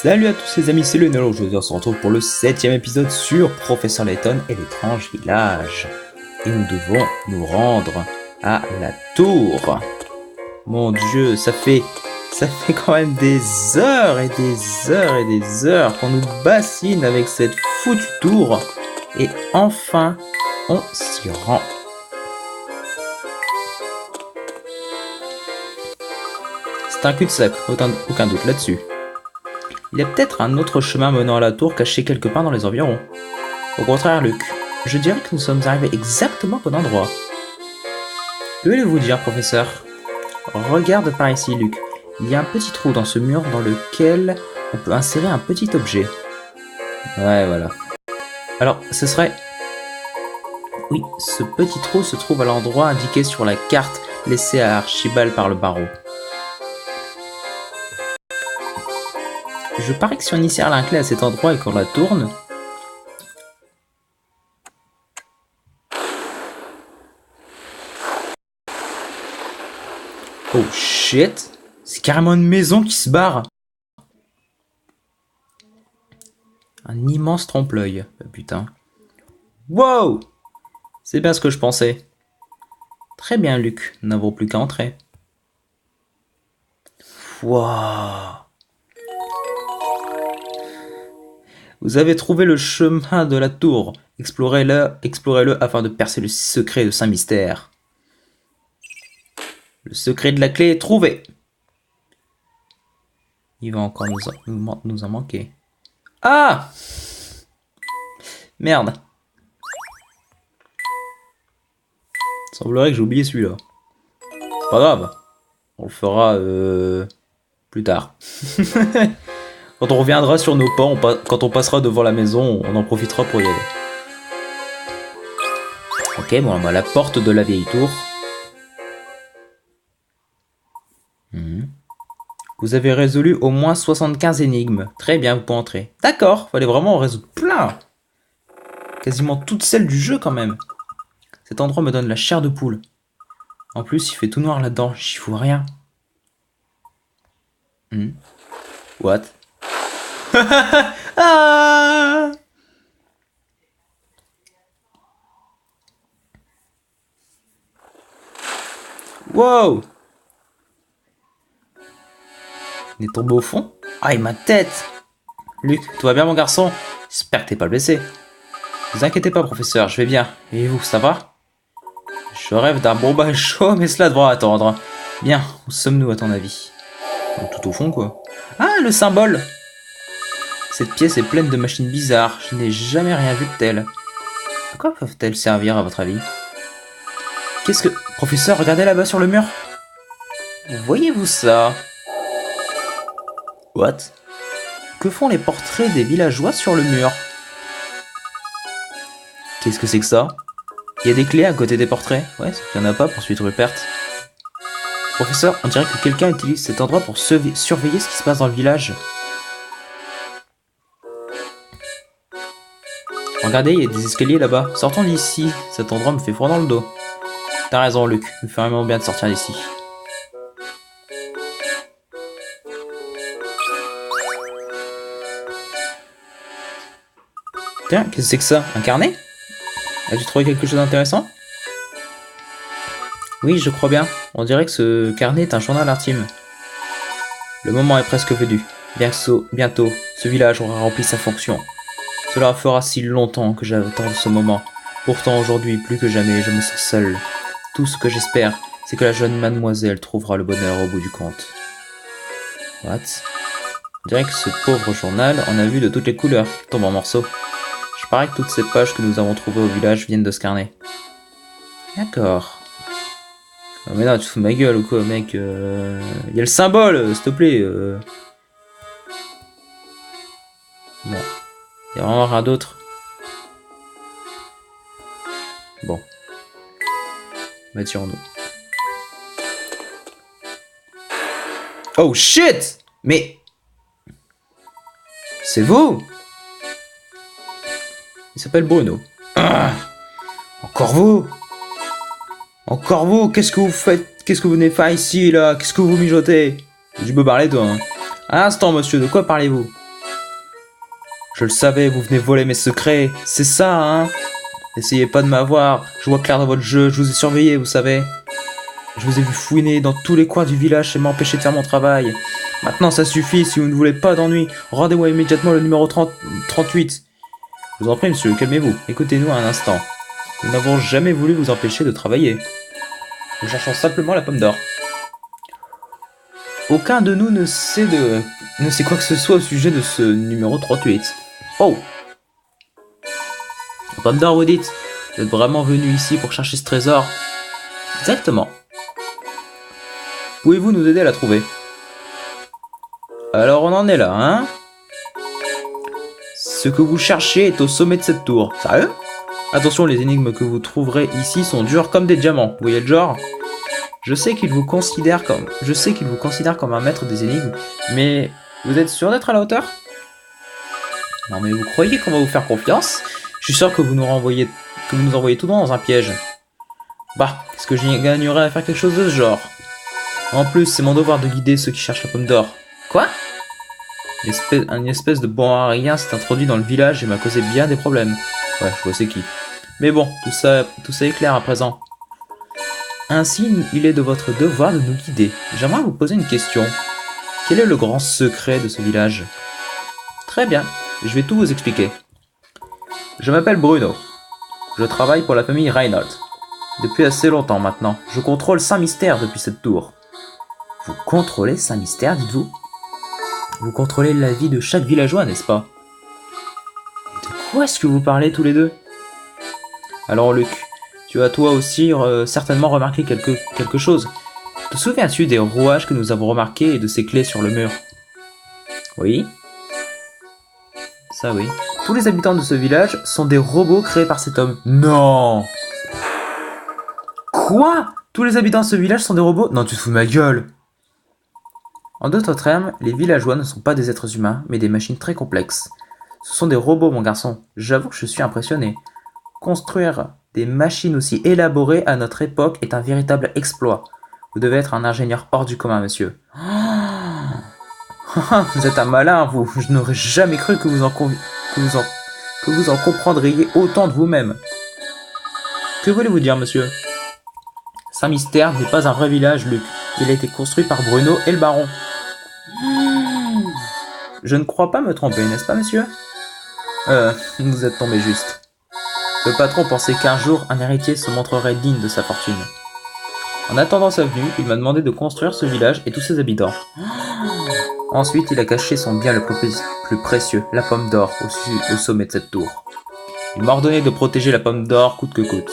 Salut à tous les amis, c'est Lionel. Aujourd'hui on se retrouve pour le 7ème épisode sur Professeur Layton et l'étrange village. Et nous devons nous rendre à la tour. Mon dieu, ça fait quand même des heures et des heures et des heures qu'on nous bassine avec cette foutue tour. Et enfin, on s'y rend. C'est un cul-de-sac, aucun doute là-dessus. Il y a peut-être un autre chemin menant à la tour caché quelque part dans les environs. Au contraire, Luc, je dirais que nous sommes arrivés exactement au bon endroit. Que voulez-vous dire, professeur? Regarde par ici, Luc. Il y a un petit trou dans ce mur dans lequel on peut insérer un petit objet. Ouais, voilà. Alors, ce serait... Oui, ce petit trou se trouve à l'endroit indiqué sur la carte laissée à Archibald par le barreau. Je parie que si on y serre la clé à cet endroit et qu'on la tourne... Oh shit! C'est carrément une maison qui se barre! Un immense trompe-l'œil, putain. Wow! C'est bien ce que je pensais. Très bien, Luc, nous n'avons plus qu'à entrer. Wow! Vous avez trouvé le chemin de la tour. Explorez-le afin de percer le secret de Saint-Mystère. Le secret de la clé est trouvé. Il va encore nous en manquer. Ah! Merde. Il semblerait que j'ai oublié celui-là. C'est pas grave. On le fera plus tard. Quand on reviendra sur nos pas, quand on passera devant la maison, on en profitera pour y aller. Ok, bon, bah, la porte de la vieille tour. Vous avez résolu au moins 75 énigmes. Très bien, vous pouvez entrer. D'accord, fallait vraiment en résoudre plein. Quasiment toutes celles du jeu quand même. Cet endroit me donne la chair de poule. En plus, il fait tout noir là-dedans, j'y vois rien. What? Ah! Wow! Il est tombé au fond? Aïe, ma tête! Luc, tout va bien mon garçon? J'espère que t'es pas blessé. Ne vous inquiétez pas, professeur, je vais bien. Et vous, ça va? Je rêve d'un bon bain chaud, mais cela devra attendre. Bien, où sommes-nous à ton avis? Tout au fond, quoi. Ah, le symbole! Cette pièce est pleine de machines bizarres. Je n'ai jamais rien vu de tel. À quoi peuvent-elles servir, à votre avis? Qu'est-ce que... Professeur, regardez là-bas sur le mur. Voyez-vous ça? What? Que font les portraits des villageois sur le mur? Qu'est-ce que c'est que ça? Il y a des clés à côté des portraits? Ouais, c'est qu'il n'y en a pas pour suivre Rupert. Professeur, on dirait que quelqu'un utilise cet endroit pour surveiller ce qui se passe dans le village. Regardez, il y a des escaliers là-bas. Sortons d'ici. Cet endroit me fait froid dans le dos. T'as raison, Luc. Il me fait vraiment bien de sortir d'ici. Tiens, qu'est-ce que c'est que ça? Un carnet? As-tu trouvé quelque chose d'intéressant? Oui, je crois bien. On dirait que ce carnet est un journal intime. Le moment est presque venu. Bientôt, ce village aura rempli sa fonction. Cela fera si longtemps que j'attends ce moment. Pourtant, aujourd'hui, plus que jamais, je me sens seul. Tout ce que j'espère, c'est que la jeune mademoiselle trouvera le bonheur au bout du compte. What? On dirait que ce pauvre journal en a vu de toutes les couleurs, qui tombe en morceaux. Je parie que toutes ces pages que nous avons trouvées au village viennent de ce carnet. D'accord. Oh mais non, tu te fous de ma gueule ou quoi, mec? Y a le symbole, s'il te plaît. Bon. Y a vraiment rien d'autre. Bon. Attirons-nous. Oh shit! Mais... C'est vous? Il s'appelle Bruno. Ah! Encore vous? Encore vous? Qu'est-ce que vous faites? Qu'est-ce que vous venez faire ici, là? Qu'est-ce que vous mijotez? Tu peux parler, toi, hein? Un instant, monsieur, de quoi parlez-vous? Je le savais, vous venez voler mes secrets. C'est ça, hein? Essayez pas de m'avoir. Je vois clair dans votre jeu. Je vous ai surveillé, vous savez. Je vous ai vu fouiner dans tous les coins du village et m'empêcher de faire mon travail. Maintenant, ça suffit. Si vous ne voulez pas d'ennui, rendez-moi immédiatement le numéro 38. Je vous en prie, monsieur, calmez-vous. Écoutez-nous un instant. Nous n'avons jamais voulu vous empêcher de travailler. Nous cherchons simplement la pomme d'or. Aucun de nous ne sait quoi que ce soit au sujet de ce numéro 38. Oh! La pomme d'or, vous dites? Vous êtes vraiment venu ici pour chercher ce trésor? Exactement. Pouvez-vous nous aider à la trouver? Alors on en est là, hein? Ce que vous cherchez est au sommet de cette tour. Sérieux? Attention, les énigmes que vous trouverez ici sont dures comme des diamants. Vous voyez le genre? Je sais qu'il vous considère comme un maître des énigmes, mais vous êtes sûr d'être à la hauteur? Non mais vous croyez qu'on va vous faire confiance? Je suis sûr que vous nous envoyez tout droit dans un piège. Bah, est-ce que j'y gagnerais à faire quelque chose de ce genre? En plus, c'est mon devoir de guider ceux qui cherchent la pomme d'or. Quoi? Une espèce de bon à rien s'est introduit dans le village et m'a causé bien des problèmes. Ouais, je vois c'est qui. Mais bon, tout ça est clair à présent. Ainsi, il est de votre devoir de nous guider. J'aimerais vous poser une question. Quel est le grand secret de ce village? Très bien, je vais tout vous expliquer. Je m'appelle Bruno. Je travaille pour la famille Reinhardt. Depuis assez longtemps maintenant. Je contrôle 5 mystères depuis cette tour. Vous contrôlez 5 mystères, dites-vous? Vous contrôlez la vie de chaque villageois, n'est-ce pas? De quoi est-ce que vous parlez tous les deux? Alors Luc, tu as toi aussi certainement remarqué quelque chose. Te souviens-tu des rouages que nous avons remarqués et de ces clés sur le mur? Oui. Ça oui. Tous les habitants de ce village sont des robots créés par cet homme. Non! Quoi? Tous les habitants de ce village sont des robots? Non, tu te fous de ma gueule! En d'autres termes, les villageois ne sont pas des êtres humains, mais des machines très complexes. Ce sont des robots, mon garçon. J'avoue que je suis impressionné. Construire des machines aussi élaborées à notre époque est un véritable exploit. Vous devez être un ingénieur hors du commun, monsieur. Vous êtes un malin, vous. Je n'aurais jamais cru que vous en comprendriez autant de vous-même. Que voulez-vous dire, monsieur? Saint-Mystère n'est pas un vrai village, Luc. Il a été construit par Bruno et le baron. Je ne crois pas me tromper, n'est-ce pas, monsieur? Vous êtes tombé juste. Le patron pensait qu'un jour, un héritier se montrerait digne de sa fortune. En attendant sa venue, il m'a demandé de construire ce village et tous ses habitants. Ensuite, il a caché son bien le plus précieux, la pomme d'or, au sommet de cette tour. Il m'a ordonné de protéger la pomme d'or coûte que coûte.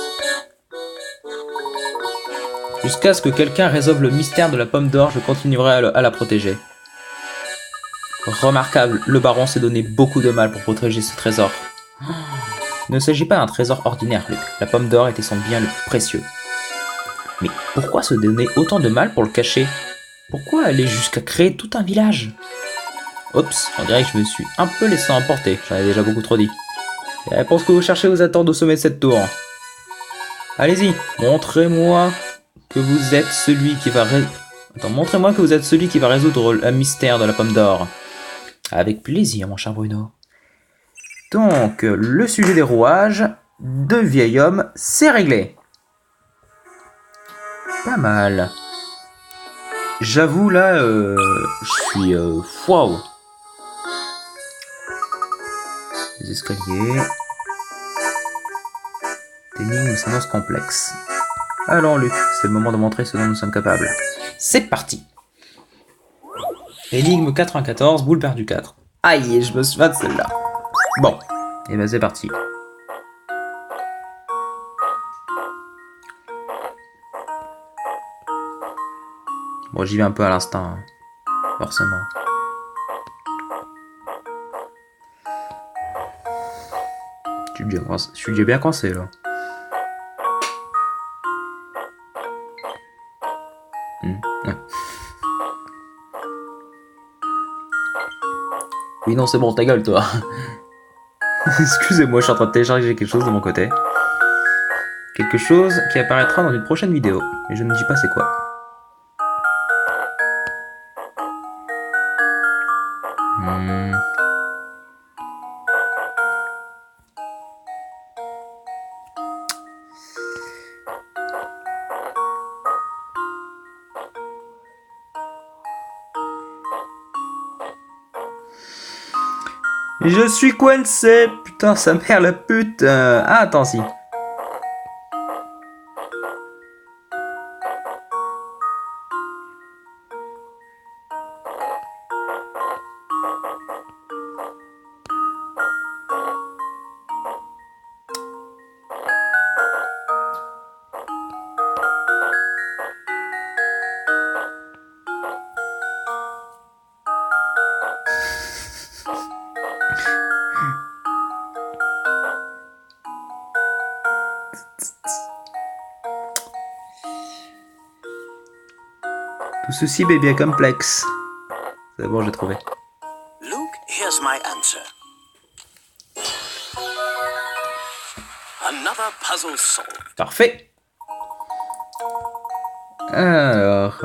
Jusqu'à ce que quelqu'un résolve le mystère de la pomme d'or, je continuerai à la protéger. Remarquable, le baron s'est donné beaucoup de mal pour protéger ce trésor. Il ne s'agit pas d'un trésor ordinaire, Luc. La pomme d'or était son bien le plus précieux. Mais pourquoi se donner autant de mal pour le cacher? Pourquoi aller jusqu'à créer tout un village? Oups, on dirait que je me suis un peu laissé emporter, j'en ai déjà beaucoup trop dit. Les réponses que vous cherchez vous attendent au sommet de cette tour. Allez-y, montrez-moi que vous êtes celui qui va résoudre le mystère de la pomme d'or. Avec plaisir, mon cher Bruno. Donc, le sujet des rouages de vieil homme, c'est réglé. Pas mal. J'avoue, là, je suis... Waouh. Les escaliers. Énigme s'annonce complexe. Alors, Luc, c'est le moment de montrer ce dont nous sommes capables. C'est parti. Énigme 94, boule perdue 4. Aïe, je me souviens de celle-là. Bon, et ben c'est parti. Bon, j'y vais un peu à l'instinct, hein. Forcément. Je suis déjà bien coincé, là. Ouais. Oui, non, c'est bon, ta gueule, toi. Excusez-moi, je suis en train de télécharger quelque chose de mon côté. Quelque chose qui apparaîtra dans une prochaine vidéo. Mais je ne dis pas c'est quoi. Je suis coincé. Putain, sa mère la pute. Ah, attends, si. Tout ceci est bien complexe. C'est bon, j'ai trouvé. Luke, here's my answer. Another puzzle solved. Parfait. Alors...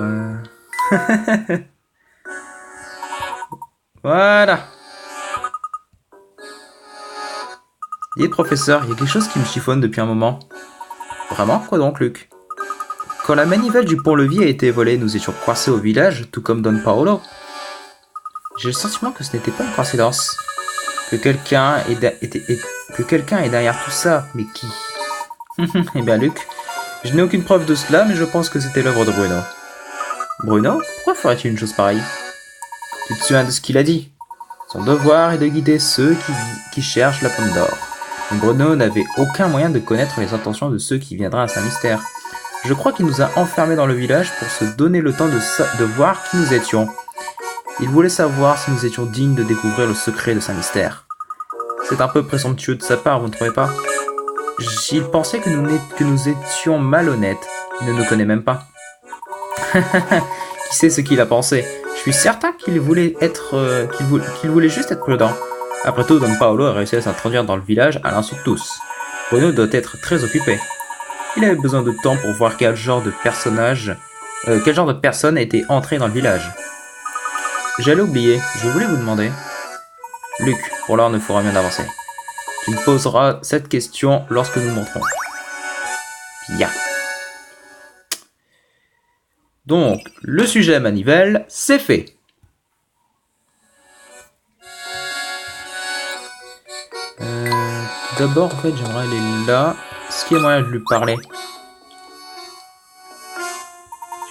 voilà. Dites professeur, il y a quelque chose qui me chiffonne depuis un moment. Vraiment? Quoi donc, Luc? Quand la manivelle du pont-levis a été volée, nous étions coincés au village, tout comme Don Paolo. J'ai le sentiment que ce n'était pas une coïncidence. Que quelqu'un est derrière tout ça. Mais qui? Eh bien, Luc, je n'ai aucune preuve de cela, mais je pense que c'était l'œuvre de Bruno. Bruno? Pourquoi ferait-il une chose pareille? Tu te souviens de ce qu'il a dit? Son devoir est de guider ceux qui cherchent la pomme d'or. Mais Bruno n'avait aucun moyen de connaître les intentions de ceux qui viendraient à Saint-Mystère. Je crois qu'il nous a enfermés dans le village pour se donner le temps de voir qui nous étions. Il voulait savoir si nous étions dignes de découvrir le secret de Saint-Mystère. C'est un peu présomptueux de sa part, vous ne trouvez pas? Il pensait que nous étions malhonnêtes. Il ne nous connaît même pas. Qui sait ce qu'il a pensé? Je suis certain qu'il voulait juste être prudent. Après tout, Don Paolo a réussi à s'introduire dans le village à l'insu de tous. Bruno doit être très occupé. Il avait besoin de temps pour voir quel genre de personne était entré dans le village. J'allais oublier, je voulais vous demander. Luc, pour l'heure, ne fera rien d'avancer. Tu me poseras cette question lorsque nous monterons. Bien. Donc, le sujet manivelle, c'est fait. D'abord, en fait, j'aimerais aller là. Est-ce qu'il y a moyen de lui parler?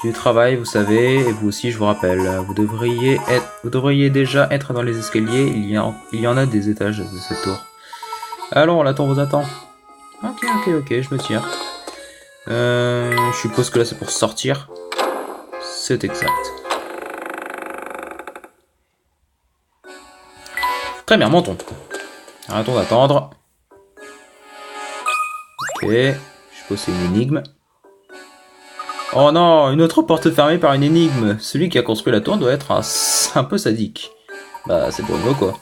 J'ai du travail, vous savez, et vous aussi, je vous rappelle. Vous devriez déjà être dans les escaliers. Il y en a des étages de cette tour. Allons, la tour vous attend. Ok, je me tire. Je suppose que là, c'est pour sortir. C'est exact. Très bien, montons. Arrêtons d'attendre. Ok, je suppose que c'est une énigme. Oh non, une autre porte fermée par une énigme. Celui qui a construit la tour doit être un peu sadique. Bah, c'est Bruno, quoi.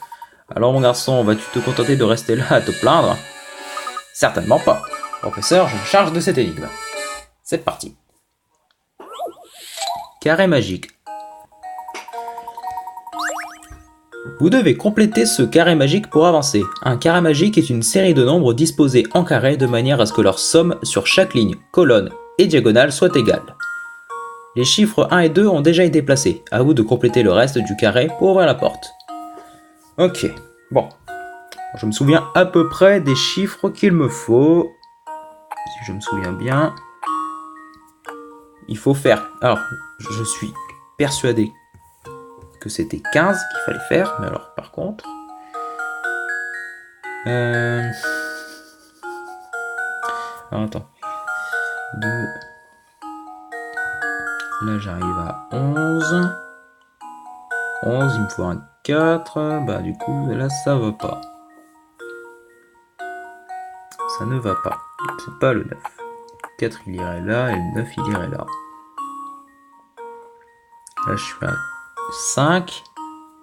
Alors, mon garçon, vas-tu te contenter de rester là à te plaindre? Certainement pas. Professeur, je me charge de cette énigme. C'est parti. Carré magique. Vous devez compléter ce carré magique pour avancer. Un carré magique est une série de nombres disposés en carré de manière à ce que leur somme sur chaque ligne, colonne et diagonale soit égale. Les chiffres 1 et 2 ont déjà été placés. À vous de compléter le reste du carré pour ouvrir la porte. Ok, bon. Je me souviens à peu près des chiffres qu'il me faut. Si je me souviens bien. Il faut faire... Alors, je suis persuadé que c'était 15 qu'il fallait faire. Mais alors, par contre... Alors, attends. Là, j'arrive à 11. 11, il me faut un 4. Bah, du coup, là, ça va pas. Ça ne va pas. C'est pas le 9. 4, il irait là, et le 9, il irait là. Là, je suis à 5.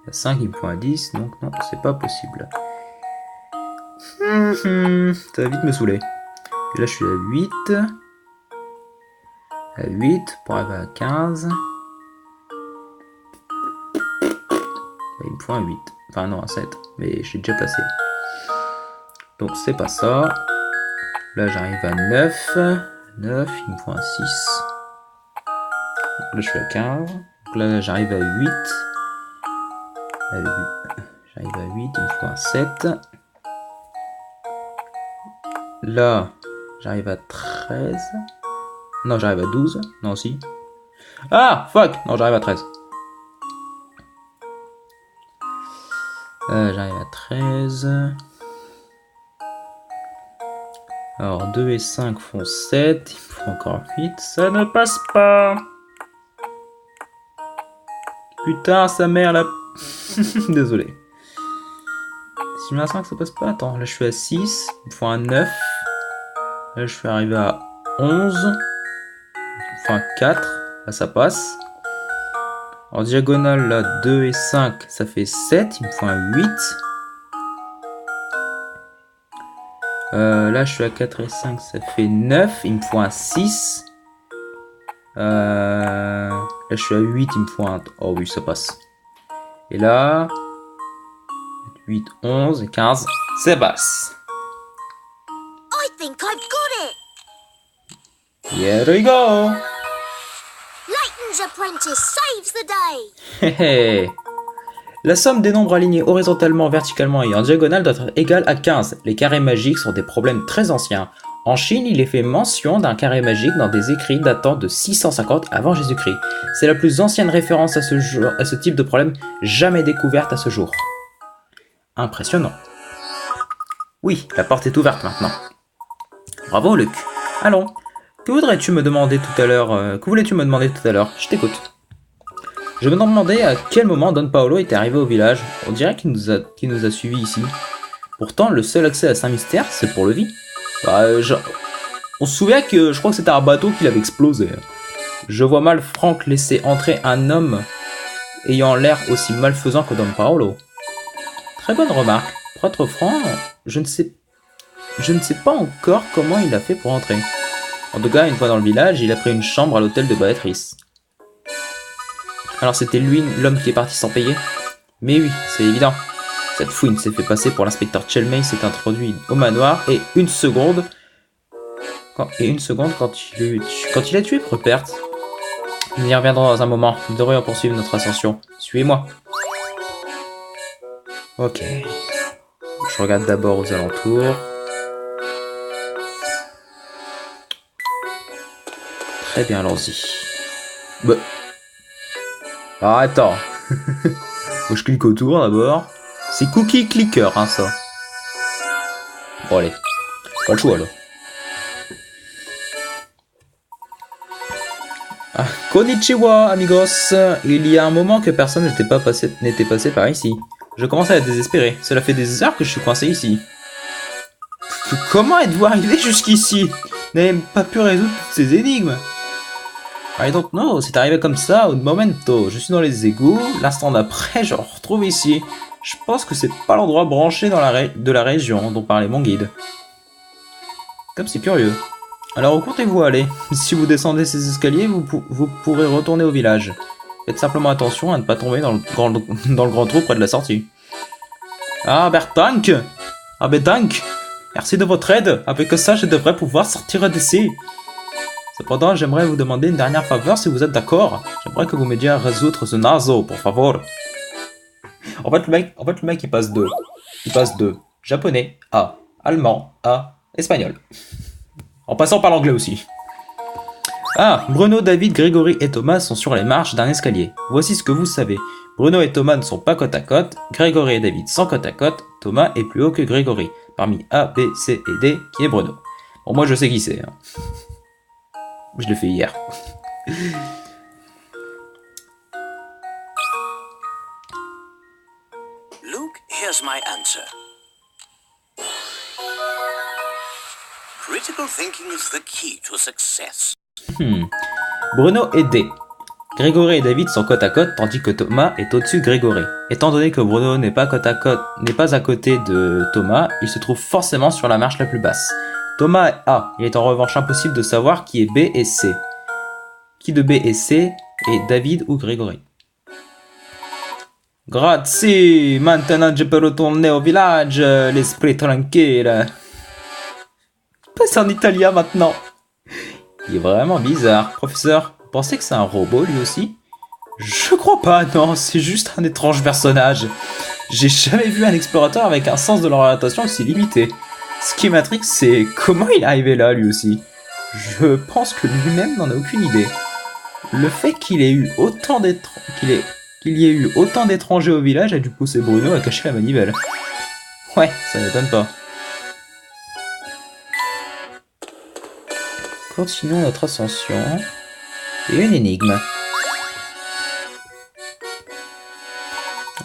À 5, il me faut un 10, donc non, c'est pas possible. Ça va vite me saouler. Et là, je suis à 8. À 8 pour arriver à 15. Il me faut un 8. Enfin, non, un 7. Mais j'ai déjà passé. Donc, c'est pas ça. Là, j'arrive à 9. 9, il me faut un 6. Donc là, je suis à 15. Donc là, j'arrive à 8. J'arrive à 8, il me faut un 7. Là, j'arrive à 13. Non, j'arrive à 12. Non, si. Ah, fuck! Non, j'arrive à 13. J'arrive à 13. Alors, 2 et 5 font 7. Il me faut encore 8. Ça ne passe pas. Putain, sa mère, là. Désolé. Si je mets un 5, ça passe pas. Attends, là, je suis à 6. Il me faut un 9. Là, je suis arrivé à 11. Enfin, 4. Là, ça passe. En diagonale, là, 2 et 5, ça fait 7. Il me faut un 8. Là, je suis à 4 et 5, ça fait 9. Il me faut un 6. Là, je suis à 8, il me faut un... Oh oui, ça passe. Et là... 8, 11 et 15, ça passe. I think I've got it! Here we go! Layton's apprentice saves the day! Hé hé. La somme des nombres alignés horizontalement, verticalement et en diagonale doit être égale à 15. Les carrés magiques sont des problèmes très anciens. En Chine, il est fait mention d'un carré magique dans des écrits datant de 650 avant Jésus-Christ. C'est la plus ancienne référence à ce type de problème jamais découverte à ce jour. Impressionnant. Oui, la porte est ouverte maintenant. Bravo, Luc. Allons. Que voudrais-tu me demander tout à l'heure Que voulais-tu me demander tout à l'heure? Je t'écoute. Je me demandais à quel moment Don Paolo était arrivé au village. On dirait qu'il nous a suivis ici. Pourtant, le seul accès à Saint-Mystère, c'est pour le vie. On se souvient que je crois que c'était un bateau qui l'avait explosé. Je vois mal Franck laisser entrer un homme ayant l'air aussi malfaisant que Don Paolo. Très bonne remarque. Pour être franc, je ne sais pas encore comment il a fait pour entrer. En tout cas, une fois dans le village, il a pris une chambre à l'hôtel de Béatrice. Alors c'était lui, l'homme qui est parti sans payer? Mais oui, c'est évident. Cette fouine s'est fait passer pour l'inspecteur Chelmey, s'est introduit au manoir et une seconde quand il a tué Rupert. Nous y reviendrons dans un moment. Nous devrions poursuivre notre ascension. Suivez-moi. Ok. Je regarde d'abord aux alentours. Très bien, allons-y. Bah. Ah, attends. Moi, je clique autour d'abord. C'est Cookie Clicker, hein, ça. Bon, allez. Pas le choix, là. Ah, konnichiwa, amigos. Il y a un moment que personne n'était passé par ici. Je commence à être désespéré. Cela fait des heures que je suis coincé ici. Comment êtes-vous arrivé jusqu'ici? Vous n'avez pas pu résoudre toutes ces énigmes. I don't know, c'est arrivé comme ça, au momento. Je suis dans les égouts, l'instant d'après, je me retrouve ici. Je pense que c'est pas l'endroit branché de la région dont parlait mon guide. Comme c'est curieux. Alors où comptez-vous aller? Si vous descendez ces escaliers, vous pourrez retourner au village. Faites simplement attention à ne pas tomber dans le grand trou près de la sortie. Ah, Bertank! Ah, Bertank! Merci de votre aide. Avec ça, je devrais pouvoir sortir d'ici. Cependant, j'aimerais vous demander une dernière faveur si vous êtes d'accord. J'aimerais que vous m'aidiez à résoudre ce nazo, pour favor. En fait, le mec, il passe de japonais à allemand à espagnol. En passant par l'anglais aussi. Ah, Bruno, David, Grégory et Thomas sont sur les marches d'un escalier. Voici ce que vous savez. Bruno et Thomas ne sont pas côte à côte. Grégory et David sont côte à côte. Thomas est plus haut que Grégory. Parmi A, B, C et D, qui est Bruno. Bon, moi je sais qui c'est. Hein. Je l'ai fait hier. Luke, here's my answer. Critical thinking is the key to success. Bruno et D. Grégory et David sont côte à côte, tandis que Thomas est au-dessus de Grégory. Étant donné que Bruno n'est pas à côté de Thomas, il se trouve forcément sur la marche la plus basse. Thomas est A. Il est en revanche impossible de savoir qui est B et C. Qui de B et C est David ou Grégory? Grazie, maintenant je peux retourner au village, l'esprit tranquille. Passe en italien maintenant. Il est vraiment bizarre. Professeur, vous pensez que c'est un robot lui aussi? Je crois pas, non, c'est juste un étrange personnage. J'ai jamais vu un explorateur avec un sens de l'orientation aussi limité. Ce qui m'intrigue, c'est comment il est arrivé là, lui aussi. Je pense que lui-même n'en a aucune idée. Le fait qu'il ait eu autant qu'il y ait eu autant d'étrangers au village a dû pousser Bruno à cacher la manivelle. Ouais, ça m'étonne pas. Continuons notre ascension. Et une énigme.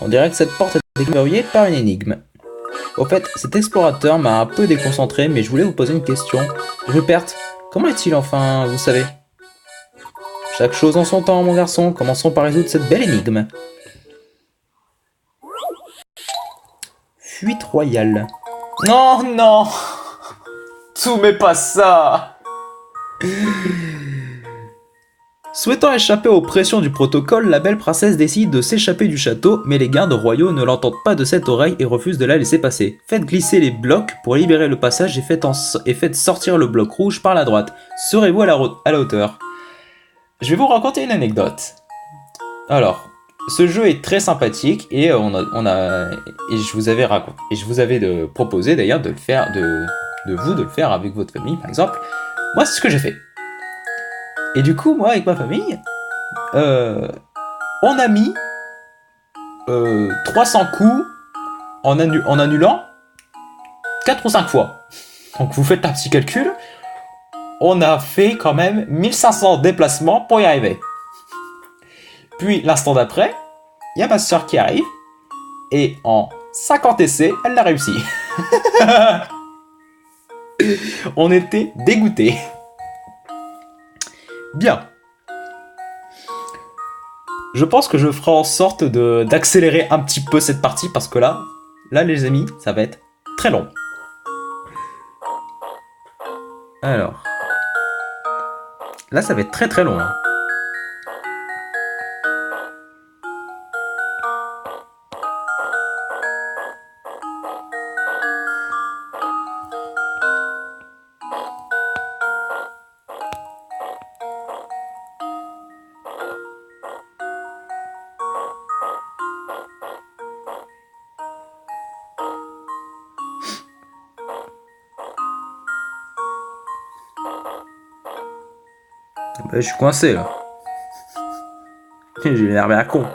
On dirait que cette porte est verrouillée par une énigme. Au fait, cet explorateur m'a un peu déconcentré, mais je voulais vous poser une question. Rupert, comment est-il enfin, vous savez? Chaque chose en son temps, mon garçon. Commençons par résoudre cette belle énigme. Fuite royale. Non, non. Tout mais pas ça. Souhaitant échapper aux pressions du protocole, la belle princesse décide de s'échapper du château, mais les gardes royaux ne l'entendent pas de cette oreille et refusent de la laisser passer. Faites glisser les blocs pour libérer le passage et faites sortir le bloc rouge par la droite. Serez-vous à la hauteur? Je vais vous raconter une anecdote. Alors, ce jeu est très sympathique et je vous avais proposé d'ailleurs de le faire de le faire avec votre famille par exemple. Moi, c'est ce que j'ai fait. Et du coup, moi, avec ma famille, on a mis 300 coups en annulant 4 ou 5 fois. Donc vous faites un petit calcul. On a fait quand même 1500 déplacements pour y arriver. Puis l'instant d'après, il y a ma soeur qui arrive. Et en 50 essais, elle l'a réussi. On était dégoûtés. Bien. Je pense que je ferai en sorte d'accélérer un petit peu cette partie parce que là les amis, ça va être très long. Alors. Là, ça va être très très long. Hein. Bah, je suis coincé là. J'ai l'air bien con.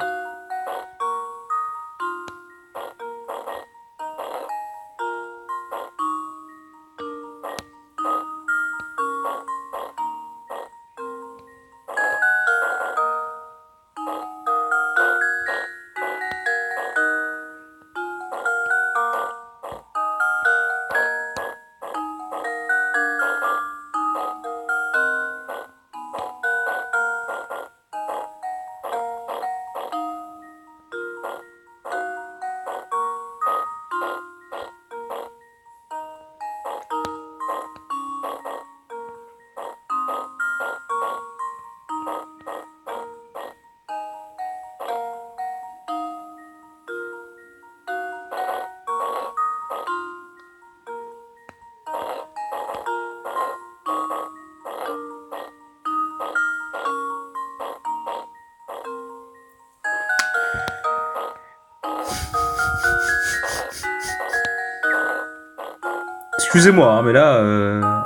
Excusez-moi, hein, mais là,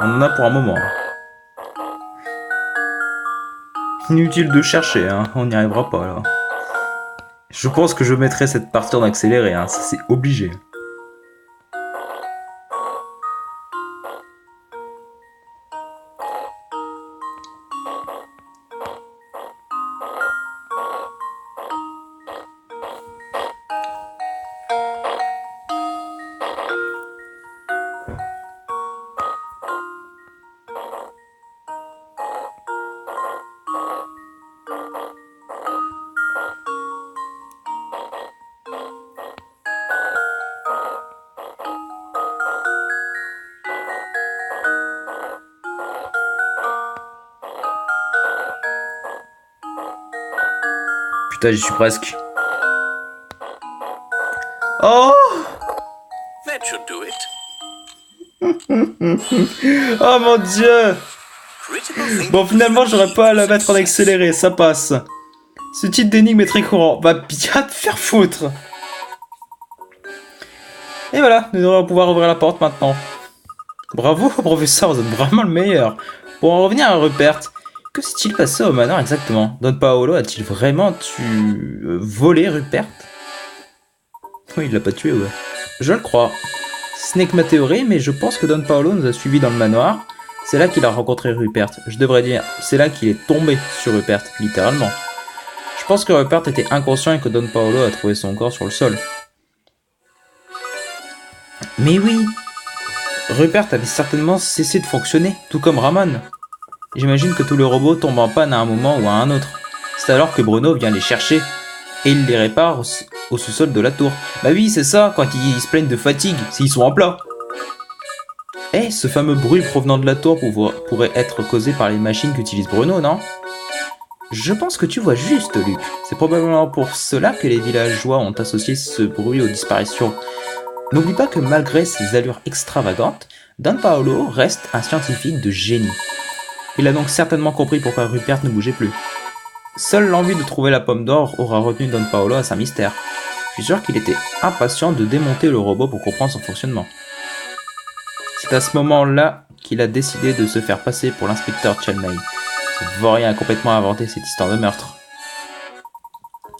on en a pour un moment. Inutile de chercher, hein, on n'y arrivera pas là. Je pense que je mettrai cette partie en accéléré, hein, ça c'est obligé. Putain, j'y suis presque. Oh! That should do it. Oh mon dieu! Critical thinking. Bon, finalement, j'aurais pas à la mettre en accéléré, ça passe. Ce type d'énigme est très courant. Va bien te faire foutre! Et voilà, nous devrions pouvoir ouvrir la porte maintenant. Bravo, professeur, vous êtes vraiment le meilleur. Pour en revenir à Rupert, que s'est-il passé au manoir exactement? Don Paolo a-t-il vraiment volé Rupert? Oui, il l'a pas tué, ouais. Je le crois. Ce n'est que ma théorie, mais je pense que Don Paolo nous a suivis dans le manoir. C'est là qu'il a rencontré Rupert. Je devrais dire, c'est là qu'il est tombé sur Rupert, littéralement. Je pense que Rupert était inconscient et que Don Paolo a trouvé son corps sur le sol. Mais oui, Rupert avait certainement cessé de fonctionner, tout comme Ramon. J'imagine que tous les robots tombent en panne à un moment ou à un autre. C'est alors que Bruno vient les chercher et il les répare au sous-sol de la tour. Bah oui, c'est ça, quand ils se plaignent de fatigue, s'ils sont en plat. Eh, ce fameux bruit provenant de la tour pourrait être causé par les machines qu'utilise Bruno, non? Je pense que tu vois juste, Luc. C'est probablement pour cela que les villageois ont associé ce bruit aux disparitions. N'oublie pas que malgré ses allures extravagantes, Don Paolo reste un scientifique de génie. Il a donc certainement compris pourquoi Rupert ne bougeait plus. Seule l'envie de trouver la pomme d'or aura retenu Don Paolo à sa mystère. Je suis sûr qu'il était impatient de démonter le robot pour comprendre son fonctionnement. C'est à ce moment-là qu'il a décidé de se faire passer pour l'inspecteur Chelney. Ce vaurien a complètement inventé cette histoire de meurtre.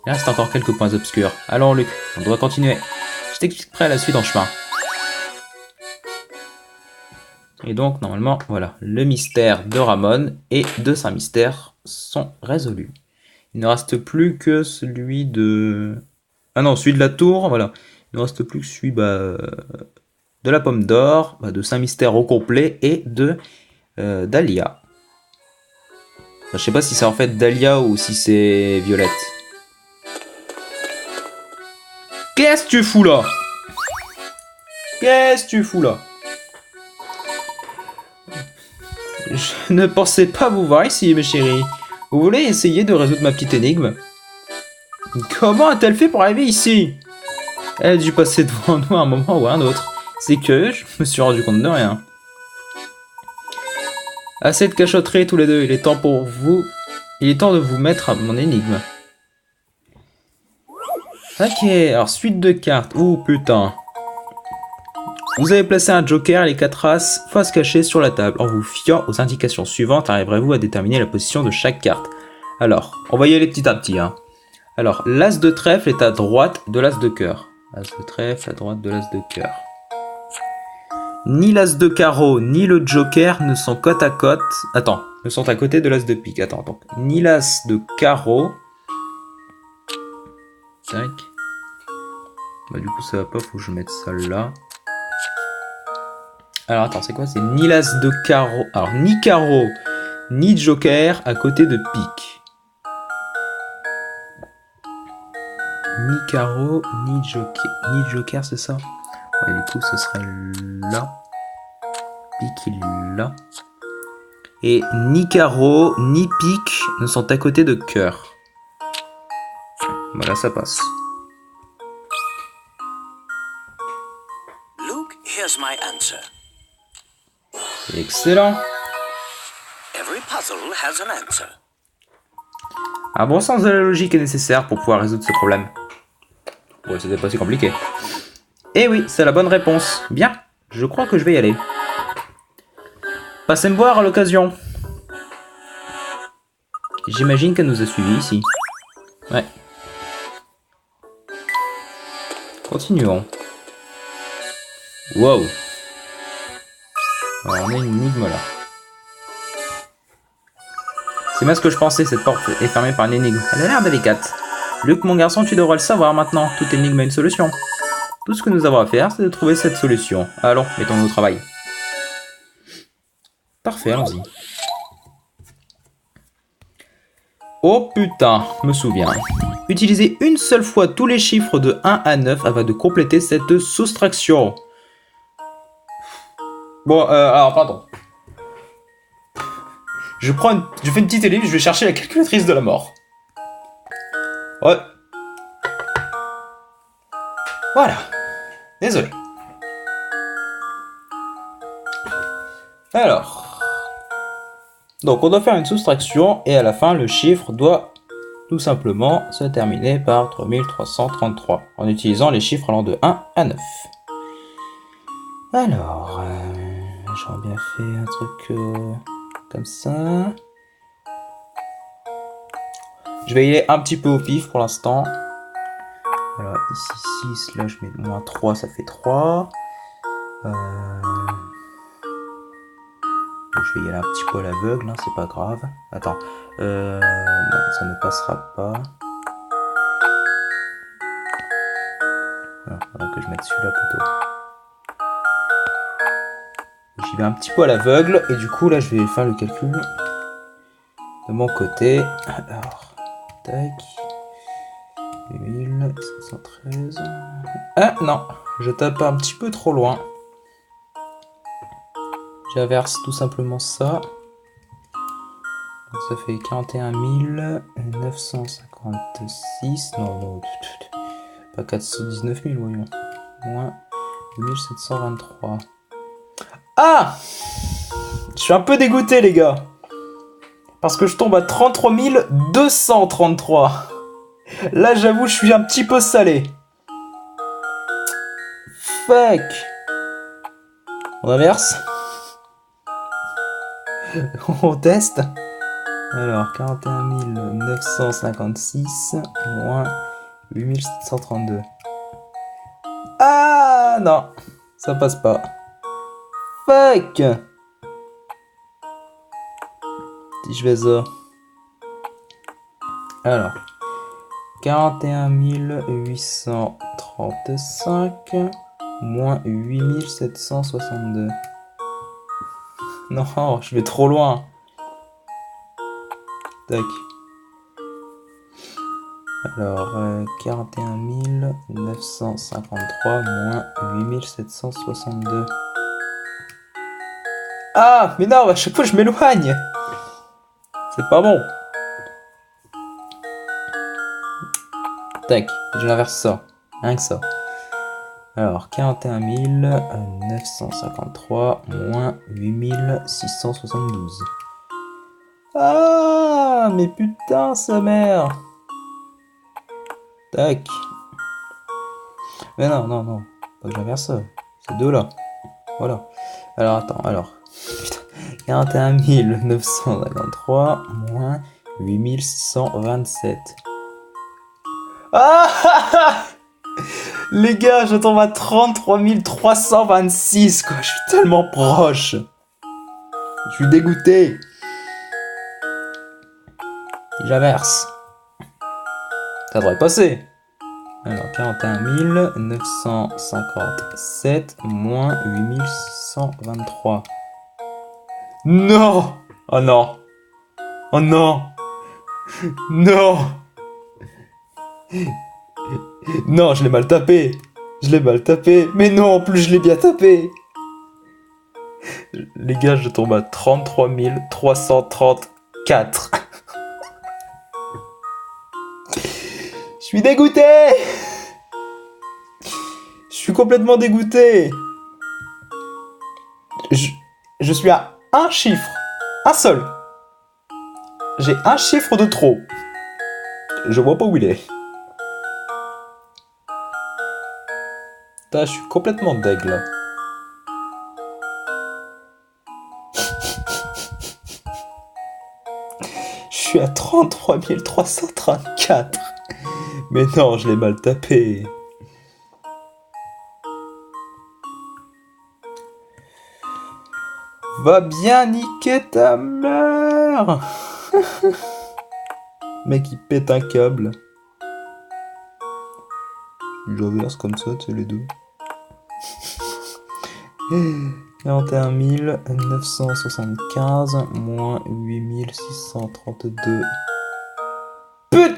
Il reste encore quelques points obscurs. Allons Luc, on doit continuer. Je t'expliquerai la suite en chemin. Et donc normalement, voilà, le mystère de Ramon et de Saint-Mystère sont résolus. Il ne reste plus que celui de... Ah non, celui de la tour, voilà. Il ne reste plus que celui de la pomme d'or, de Saint-Mystère au complet et de Dahlia. Enfin, je sais pas si c'est en fait Dahlia ou si c'est Violette. Qu'est-ce que tu fous là? Qu'est-ce que tu fous là? Je ne pensais pas vous voir ici, mes chéris. Vous voulez essayer de résoudre ma petite énigme? Comment a-t-elle fait pour arriver ici? Elle a dû passer devant nous à un moment ou à un autre. C'est que je me suis rendu compte de rien. Assez de cachotterie tous les deux, il est temps de vous mettre à mon énigme. Ok, alors suite de cartes. Oh putain. Vous avez placé un joker et les 4 as face cachée sur la table. En vous fiant aux indications suivantes, arriverez-vous à déterminer la position de chaque carte. Alors, on va y aller petit à petit. Alors, l'as de trèfle est à droite de l'as de cœur. As de trèfle à droite de l'as de cœur. Ni l'as de carreau, ni le joker ne sont côte à côte. Attends, ne sont à côté de l'as de pique. Attends, donc. Ni l'as de carreau. Tac. Bah, du coup, ça va pas, faut que je mette ça là. Alors, attends, c'est quoi? C'est ni l'as de carreau. Alors, ni carreau, ni joker à côté de pique. Ni carreau, ni joker, c'est ça? Ouais, du coup, ce serait là. Pique, il est là. Et ni carreau, ni pique ne sont à côté de cœur. Voilà, ça passe. Luke, here's my answer. Excellent. Every puzzle has an answer. Un bon sens de la logique est nécessaire pour pouvoir résoudre ce problème. Ouais, c'était pas si compliqué. Eh oui, c'est la bonne réponse. Bien, je crois que je vais y aller. Passez me voir à l'occasion. J'imagine qu'elle nous a suivis ici. Ouais. Continuons. Wow. Alors, on a une énigme là. C'est bien ce que je pensais, cette porte est fermée par une énigme. Elle a l'air délicate. Luc, mon garçon, tu devrais le savoir maintenant. Toute énigme a une solution. Tout ce que nous avons à faire, c'est de trouver cette solution. Allons, mettons-nous au travail. Parfait, allons-y. Oh putain, me souviens. Utilisez une seule fois tous les chiffres de 1 à 9 afin de compléter cette soustraction. Bon, alors, pardon. Je fais une petite ellipse, je vais chercher la calculatrice de la mort. Ouais. Voilà. Désolé. Alors. Donc, on doit faire une soustraction et à la fin, le chiffre doit tout simplement se terminer par 3333 en utilisant les chiffres allant de 1 à 9. Alors, j'aurais bien fait un truc comme ça. Je vais y aller un petit peu au pif pour l'instant. Alors, ici 6, là je mets moins 3, ça fait 3. Je vais y aller un petit peu à l'aveugle, hein, c'est pas grave. Attends, non, ça ne passera pas. Alors, faudra que je mette celui-là plutôt. J'y vais un petit peu à l'aveugle et du coup là je vais faire le calcul de mon côté. Alors, tac. 8713. Ah non, je tape un petit peu trop loin. J'inverse tout simplement ça. Donc ça fait 41 956. Non, pas 419 000, voyons. Moins 2723. Ah! Je suis un peu dégoûté, les gars. Parce que je tombe à 33 233. Là, j'avoue, je suis un petit peu salé. Fuck. On inverse. On teste. Alors, 41 956 moins 8732. Ah non, ça passe pas. Fuck. Si je fais ça. Alors, 41 835 moins 8762. Non, je vais trop loin. Tac. Alors, 41 953 moins 8762. Ah, mais non, à chaque fois je m'éloigne. C'est pas bon. Tac, je l'inverse ça. Rien que ça. Alors, 41 953 moins 8672. Ah, mais putain, sa mère. Tac. Mais non, non, non. Pas que j'inverse ça. Ces deux-là. Voilà. Alors, attends, alors. Putain. 41 953 moins 8627. Ah! Les gars, je tombe à 33 326, quoi. Je suis tellement proche. Je suis dégoûté. J'inverse. Ça devrait passer. Alors, 41 957 moins 8623. Non! Oh non! Oh non! Non! Non, je l'ai mal tapé! Je l'ai mal tapé! Mais non, en plus, je l'ai bien tapé! Les gars, je tombe à 33 334. Je suis dégoûté! Je suis complètement dégoûté! Je suis à un chiffre. Un seul. J'ai un chiffre de trop. Je vois pas où il est. Putain, je suis complètement deg là. Je suis à 33 334. Mais non, je l'ai mal tapé. Va bien niquer ta mère. Mec, il pète un câble. J'inverse comme ça, tu sais, les deux. 41 975 moins 8632. Putain!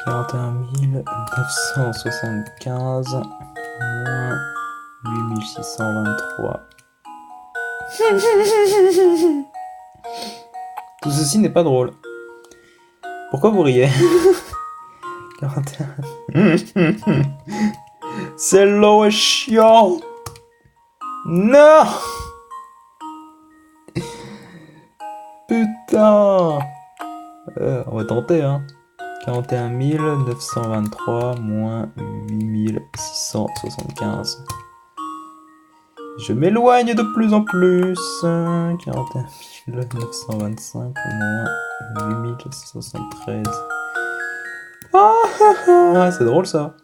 41 975 moins 8623. Tout ceci n'est pas drôle. Pourquoi vous riez? 41. C'est l'eau est chiant. Non. Putain. On va tenter, hein. 41 923 moins 8675. Je m'éloigne de plus en plus. 41 925 moins 8673. Ah, c'est drôle ça.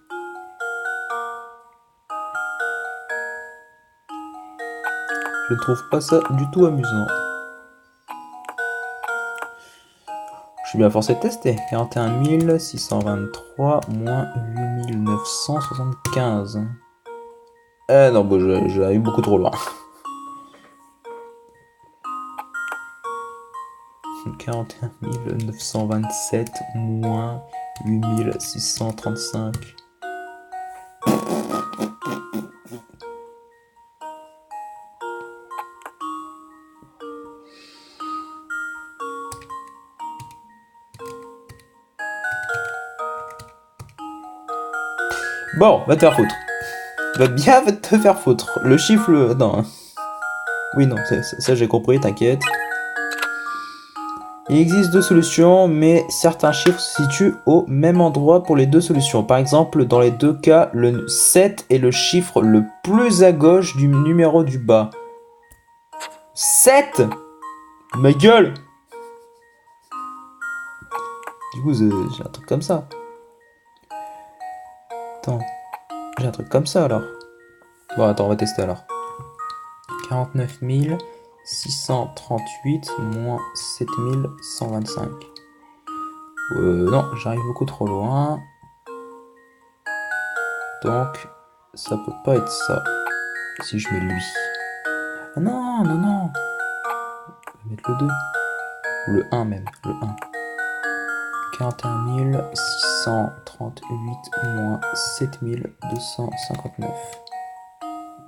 Je ne trouve pas ça du tout amusant. Je suis bien forcé de tester. 41 623 moins 8975. Non, bon, j'arrive beaucoup trop loin. 41 927 moins 8635. Bon, va te faire foutre. Va bien te faire foutre. Le chiffre... Non. Oui, non, ça j'ai compris, t'inquiète. Il existe deux solutions, mais certains chiffres se situent au même endroit pour les deux solutions. Par exemple, dans les deux cas, le 7 est le chiffre le plus à gauche du numéro du bas. 7 ? Ma gueule! Du coup, j'ai un truc comme ça. Attends. J'ai un truc comme ça alors. Bon, attends, on va tester alors. 49 638 moins 7125. Non, j'arrive beaucoup trop loin. Donc, ça peut pas être ça. Si je mets lui. Ah non, non, non. Je vais mettre le 2. Ou le 1 même. Le 1. 41 638 moins 7259.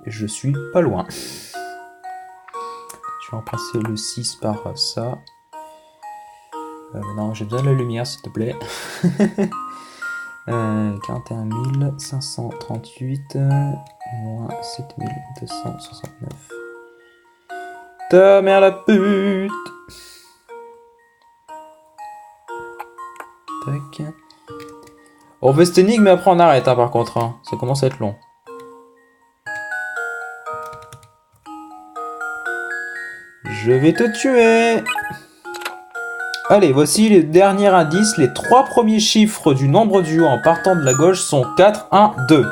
Je suis pas loin. Je vais remplacer le 6 par ça. Maintenant, j'ai besoin de la lumière, s'il te plaît. 41 538 moins 7269. Ta mère la pute! Tac. On veut cette énigme, mais après on arrête, hein, par contre. Hein. Ça commence à être long. Je vais te tuer! Allez, voici les derniers indices. Les trois premiers chiffres du nombre duo en partant de la gauche sont 4, 1, 2.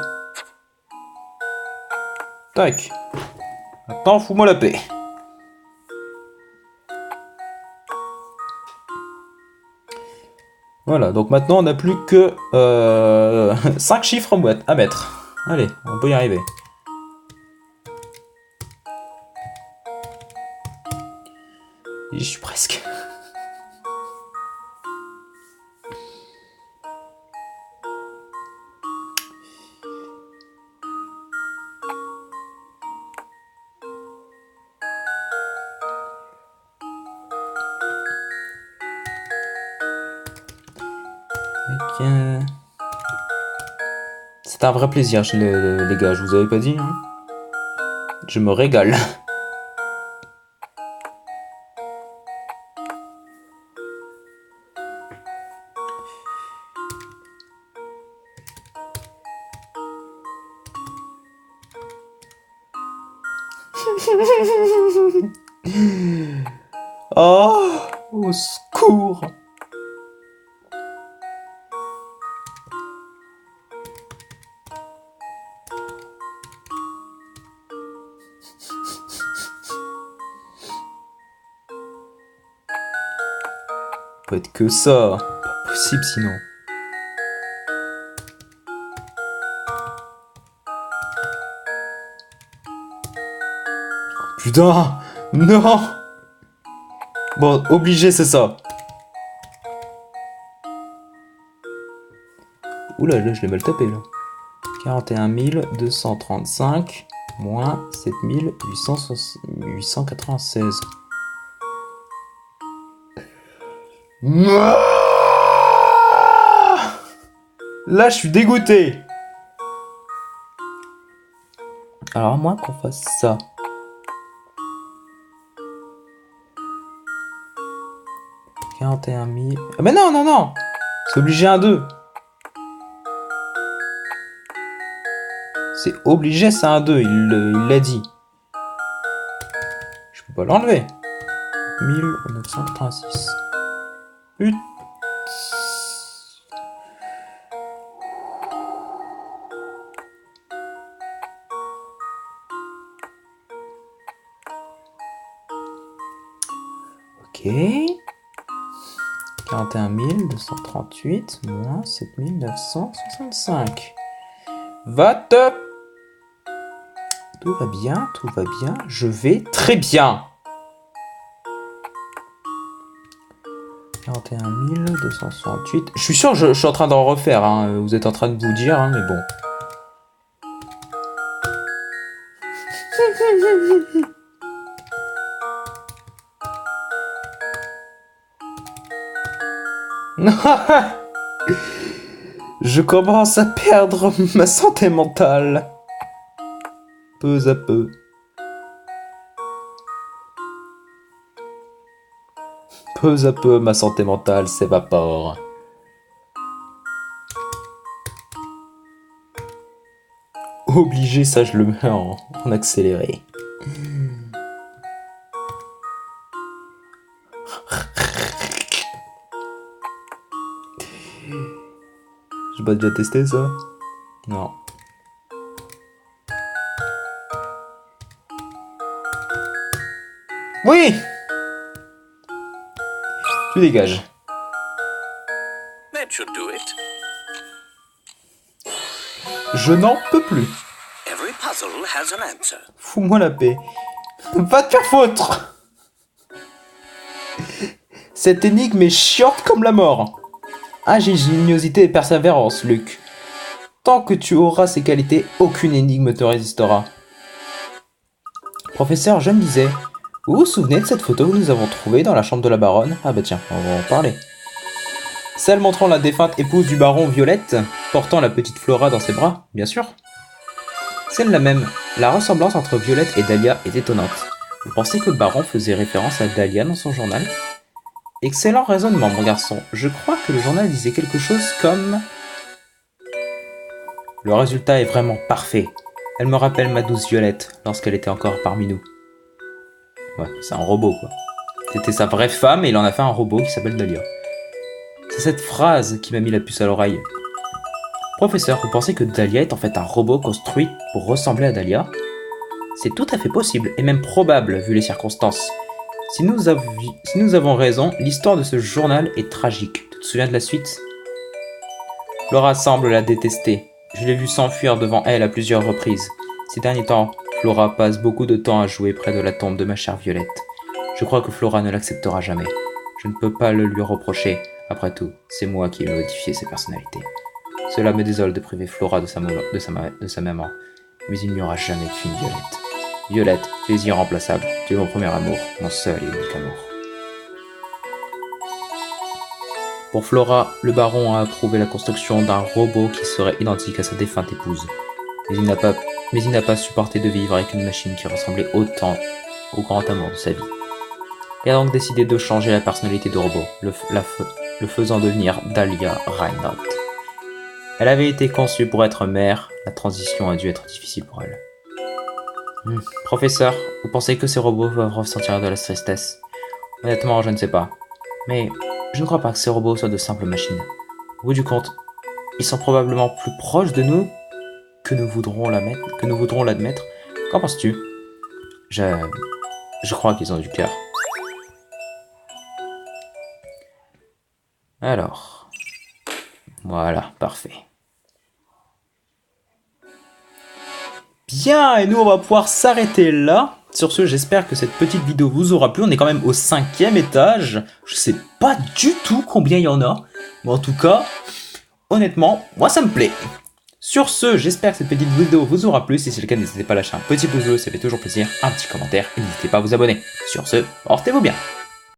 Tac. Maintenant, fous-moi la paix. Voilà, donc maintenant, on n'a plus que 5 chiffres à mettre. Allez, on peut y arriver. J'y suis presque. C'est un vrai plaisir, les gars, je vous avais pas dit. Hein, je me régale. Oh, au secours! Peut être que ça, pas possible sinon. Putain, non! Bon, obligé, c'est ça. Oula, là, je l'ai mal tapé, là. 41 235 moins 7896. Là, je suis dégoûté. Alors, à moins qu'on fasse ça. Ah mais non, non, non! C'est obligé un 2. C'est obligé, c'est un 2, il l'a dit. Je peux pas l'enlever. 1986. Putain. Ok. 41 238 moins 7965. Va te... Tout va bien, tout va bien. Je vais très bien. 41 268. Je suis sûr, je suis en train d'en refaire. Hein. Vous êtes en train de vous dire, hein, mais bon. Je commence à perdre ma santé mentale. Peu à peu. Peu à peu, ma santé mentale s'évapore. Obligé, ça je le mets en accéléré. J'ai pas déjà testé ça? Non. Oui! Tu dégages. That should do it. Je n'en peux plus. Every puzzle has an answer. Fous-moi la paix. Va te faire foutre! Cette énigme est chiante comme la mort. Ingéniosité et persévérance, Luc. Tant que tu auras ces qualités, aucune énigme te résistera. Professeur, je me disais, vous vous souvenez de cette photo que nous avons trouvée dans la chambre de la baronne? Ah bah tiens, on va en parler. Celle montrant la défunte épouse du baron Violette, portant la petite Flora dans ses bras, bien sûr. Celle-là même, la ressemblance entre Violette et Dahlia est étonnante. Vous pensez que le baron faisait référence à Dahlia dans son journal? Excellent raisonnement, mon garçon. Je crois que le journal disait quelque chose comme... Le résultat est vraiment parfait. Elle me rappelle ma douce Violette, lorsqu'elle était encore parmi nous. Ouais, c'est un robot, quoi. C'était sa vraie femme et il en a fait un robot qui s'appelle Dahlia. C'est cette phrase qui m'a mis la puce à l'oreille. Professeur, vous pensez que Dahlia est en fait un robot construit pour ressembler à Dahlia? C'est tout à fait possible, et même probable, vu les circonstances. Si nous avons raison, l'histoire de ce journal est tragique. Tu te souviens de la suite? Flora semble la détester. Je l'ai vue s'enfuir devant elle à plusieurs reprises. Ces derniers temps, Flora passe beaucoup de temps à jouer près de la tombe de ma chère Violette. Je crois que Flora ne l'acceptera jamais. Je ne peux pas le lui reprocher. Après tout, c'est moi qui ai modifié ses personnalités. Cela me désole de priver Flora de sa maman. Mais il n'y aura jamais qu'une Violette. Violette, tu es irremplaçable. Tu es mon premier amour, mon seul et unique amour. Pour Flora, le baron a approuvé la construction d'un robot qui serait identique à sa défunte épouse. Mais il n'a pas supporté de vivre avec une machine qui ressemblait autant au grand amour de sa vie. Il a donc décidé de changer la personnalité du robot, le faisant devenir Dahlia Reinhardt. Elle avait été conçue pour être mère, la transition a dû être difficile pour elle. Professeur, vous pensez que ces robots peuvent ressentir de la tristesse? Honnêtement, je ne sais pas. Mais je ne crois pas que ces robots soient de simples machines. Au bout du compte, ils sont probablement plus proches de nous que nous voudrons l'admettre. Qu'en penses-tu? Je crois qu'ils ont du cœur. Alors, voilà, parfait. Bien, et nous on va pouvoir s'arrêter là. Sur ce, j'espère que cette petite vidéo vous aura plu. On est quand même au 5e étage. Je sais pas du tout combien il y en a. Mais en tout cas, honnêtement, moi ça me plaît. Sur ce, j'espère que cette petite vidéo vous aura plu. Si c'est le cas, n'hésitez pas à lâcher un petit pouce bleu, ça fait toujours plaisir. Un petit commentaire et n'hésitez pas à vous abonner. Sur ce, portez-vous bien.